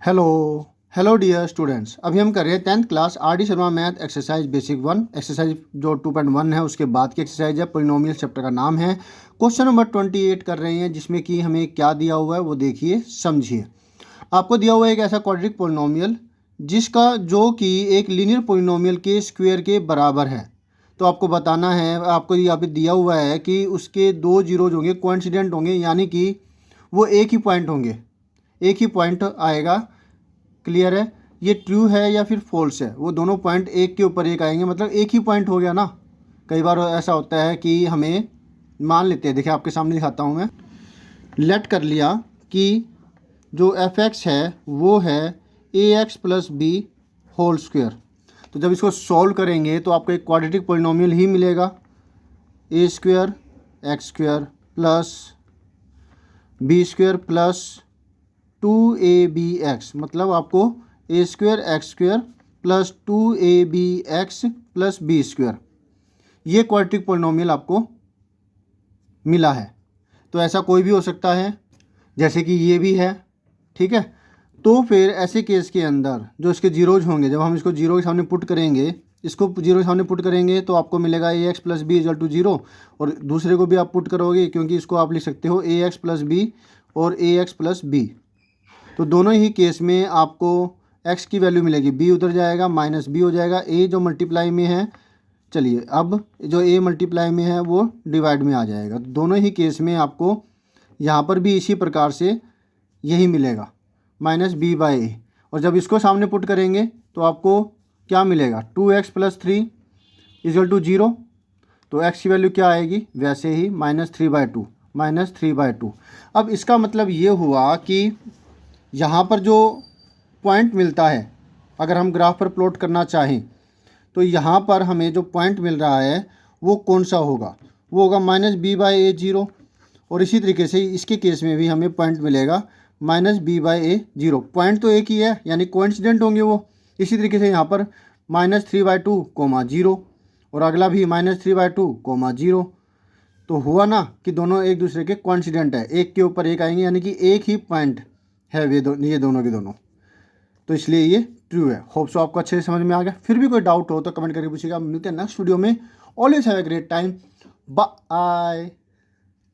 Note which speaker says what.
Speaker 1: Hello hello dear students, अभी हम कर रहे हैं 10th class R D Sharma math exercise basic 1 exercise जो 2.1 है उसके बाद की एक्सरसाइज है। पोलिनोमियल चैप्टर का नाम है। क्वेश्चन नंबर 28 कर रहे हैं जिसमें कि हमें क्या दिया हुआ है वो देखिए समझिए। आपको दिया हुआ है एक ऐसा क्वाड्रेटिक पोलिनोमियल जिसका जो कि एक लीनियर पोलिनोमियल के स्क्वायर के बराबर है। तो आपको बताना है, आपको यहाँ पे दिया हुआ है कि उसके दो जीरोज होंगे, कोइंसिडेंट होंगे, यानी कि वो एक ही पॉइंट होंगे, एक ही पॉइंट आएगा। क्लियर है? ये ट्रू है या फिर फॉल्स है, वो दोनों पॉइंट एक के ऊपर एक आएंगे, मतलब एक ही पॉइंट हो गया ना। कई बार ऐसा होता है कि हमें मान लेते हैं, देखिए आपके सामने दिखाता हूँ मैं। लेट कर लिया कि जो एफ एक्स है वो है a x plus b whole square. तो जब इसको सॉल्व करेंगे तो आपको एक क्वाड्रेटिक पोलिनोमियल ही मिलेगा, a square x square plus b square plus 2ab x, मतलब आपको a square x square plus 2ab x plus b square, ये क्वाड्रेटिक पोलिनोमियल आपको मिला है। तो ऐसा कोई भी हो सकता है, जैसे कि ये भी है, ठीक है। तो फिर ऐसे केस के अंदर जो इसके जीरोज होंगे, जब हम इसको जीरो के सामने पुट करेंगे, इसको जीरो के सामने पुट करेंगे तो आपको मिलेगा a x plus b equal to zero, और दूसरे को भी आप पुट करोगे क्योंकि इसको आप लिख सकते हो ए एक्स प्लस बी और ए एक्स प्लस बी। तो दोनों ही केस में आपको x की वैल्यू मिलेगी, b उधर जाएगा माइनस b हो जाएगा, a जो मल्टीप्लाई में है, चलिए अब जो a मल्टीप्लाई में है वो डिवाइड में आ जाएगा। तो दोनों ही केस में आपको यहाँ पर भी इसी प्रकार से यही मिलेगा, माइनस बी बाई ए। और जब इसको सामने पुट करेंगे तो आपको क्या मिलेगा, 2x प्लस 3 इक्वल टू 0। तो x की वैल्यू क्या आएगी, वैसे ही -3/2, -3/2। अब इसका मतलब ये हुआ कि यहाँ पर जो पॉइंट मिलता है, अगर हम ग्राफ पर प्लॉट करना चाहें तो यहाँ पर हमें जो पॉइंट मिल रहा है वो कौन सा होगा, वो होगा -b/a 0। और इसी तरीके से इसके केस में भी हमें पॉइंट मिलेगा -b/a 0। पॉइंट तो एक ही है, यानी कोइंसिडेंट होंगे वो। इसी तरीके से यहाँ पर -3/2, 0, और अगला भी -3/2, 0। तो हुआ ना कि दोनों एक दूसरे के कोइंसिडेंट है, एक के ऊपर एक आएंगे, यानी कि एक ही पॉइंट है ये दोनों के दोनों। तो इसलिए ये ट्रू है। होप सो आपको अच्छे से समझ में आ गया। फिर भी कोई डाउट हो तो कमेंट करके पूछिएगा। मिलते हैं नेक्स्ट वीडियो में। Always have a great time. Bye.